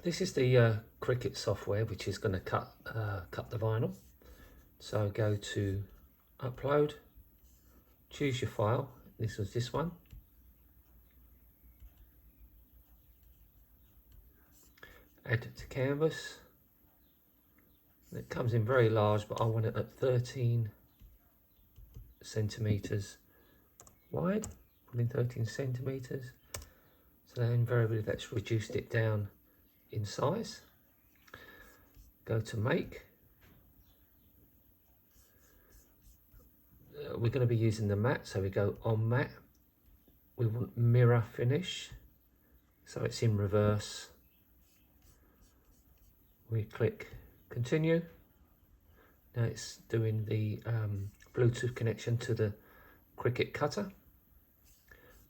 This is the Cricut software, which is going to cut the vinyl. So go to upload, choose your file. This was this one. Add it to canvas. It comes in very large, but I want it at 13 centimeters wide. Put in 13 centimeters. So then invariably that's reduced it down in size. Go to make. We're going to be using the matte, so we go on matte. We want mirror finish, so it's in reverse. We click continue. Now it's doing the Bluetooth connection to the Cricut cutter.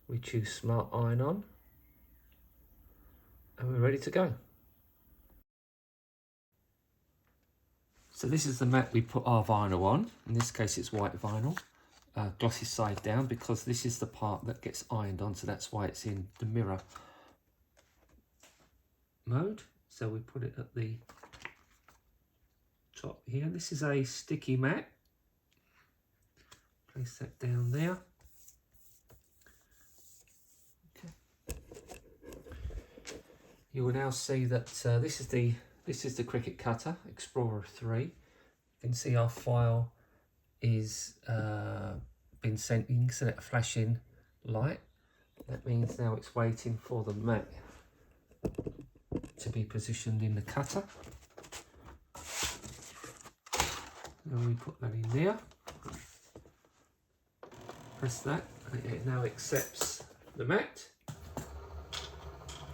We choose smart iron on, and we're ready to go. So this is the mat we put our vinyl on. In this case it's white vinyl, glossy side down, because this is the part that gets ironed on, so that's why it's in the mirror mode. So we put it at the top here. This is a sticky mat. Place that down there. Okay. You will now see that this is the Cricut Cutter Explorer 3. You can see our file is been sent. You can see that flashing light. That means now it's waiting for the mat to be positioned in the cutter. And we put that in there. Press that, and it now accepts the mat.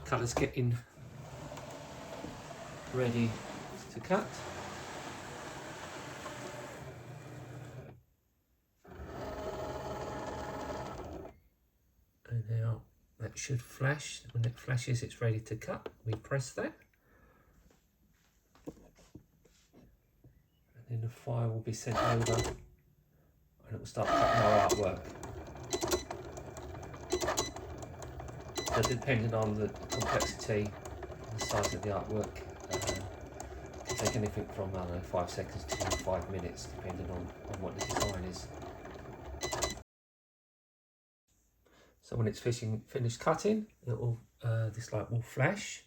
Cutter's getting ready to cut. And now that should flash. When it flashes, it's ready to cut. We press that. And then the file will be sent over and it will start cutting our artwork. So depending on the complexity and the size of the artwork, it can take anything from, I don't know, 5 seconds to 5 minutes, depending on what the design is. So when it's finished cutting, it will this light will flash.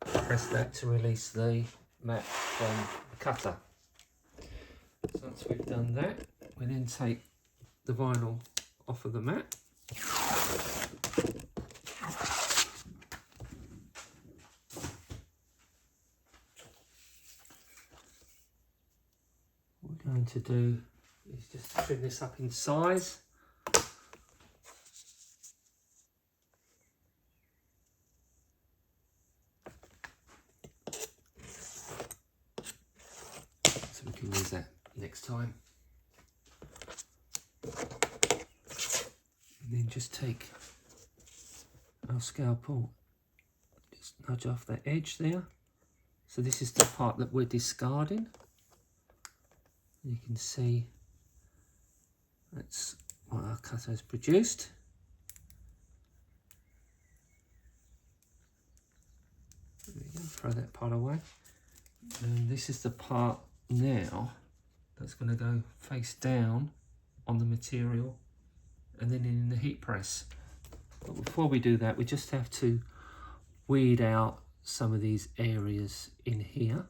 Press that to release the mat from the cutter. So once we've done that, we then take the vinyl off of the mat. What we're going to do is just trim this up in size. So we can use that next time. And then just take our scalpel, just nudge off that edge there. So this is the part that we're discarding. You can see that's what our cutter has produced. There we go, throw that part away. And this is the part now that's going to go face down on the material and then in the heat press. But before we do that, we just have to weed out some of these areas in here.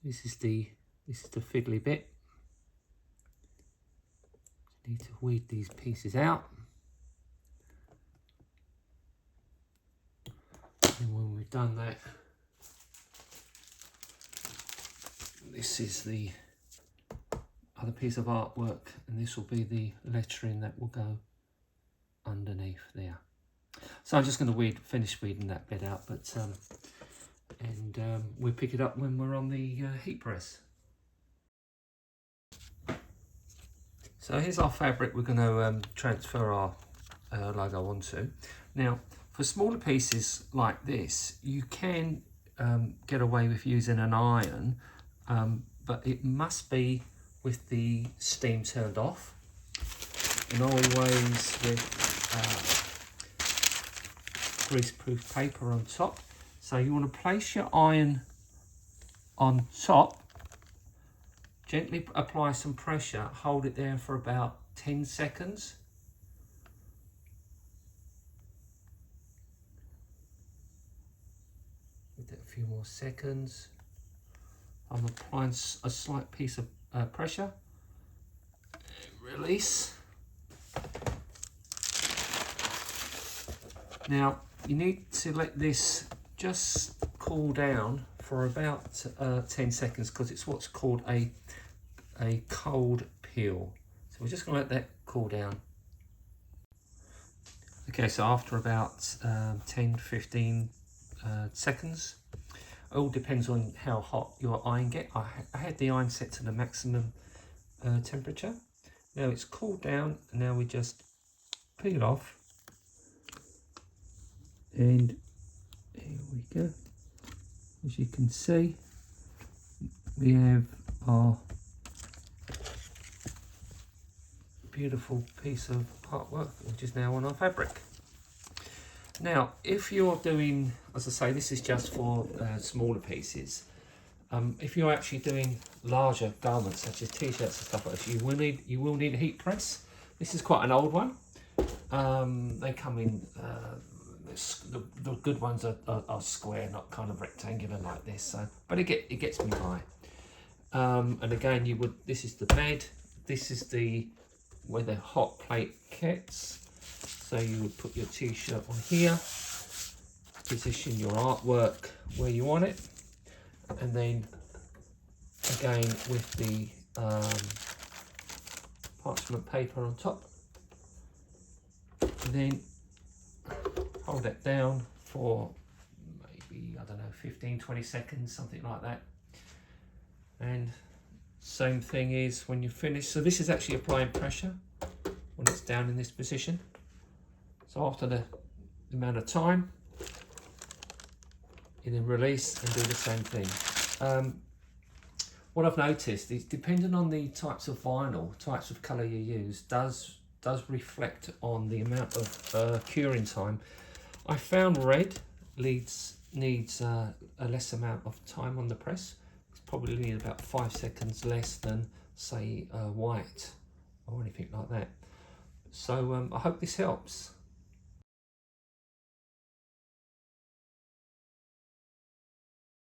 This is the fiddly bit. Need to weed these pieces out. And when we've done that, this is the other piece of artwork, and this will be the lettering that will go underneath there. So I'm just going to finish weeding that bit out, but we'll pick it up when we're on the heat press. So here's our fabric we're going to transfer our logo onto. Now, for smaller pieces like this, you can get away with using an iron, but it must be with the steam turned off. And always with grease-proof paper on top. So you want to place your iron on top, gently apply some pressure, hold it there for about 10 seconds. Give it a few more seconds. I'm applying a slight piece of pressure. Release. Now you need to let this just cool down for about 10 seconds because it's what's called a cold peel. So we're just going to let that cool down. Okay, so after about 10-15 seconds, it all depends on how hot your iron gets. I had the iron set to the maximum temperature. Now it's cooled down, and now we just peel it off. And here we go. As you can see, we have our beautiful piece of artwork, which is now on our fabric. Now, if you're doing, as I say, this is just for smaller pieces. If you're actually doing larger garments, such as t-shirts and stuff like that, you will need a heat press. This is quite an old one. They come in. The good ones are square, not kind of rectangular like this. So, but it gets me by. And again, this is the bed. This is where the hot plate gets. So you would put your t-shirt on here, position your artwork where you want it, and then again with the parchment paper on top, and then hold that down for maybe, I don't know, 15-20 seconds, something like that. And same thing is when you're finished. So this is actually applying pressure when it's down in this position. So after the amount of time, you then release and do the same thing. What I've noticed is, depending on the types of vinyl, types of colour you use, does reflect on the amount of curing time. I found red needs a less amount of time on the press. It's probably need about 5 seconds less than, say, white or anything like that. So I hope this helps.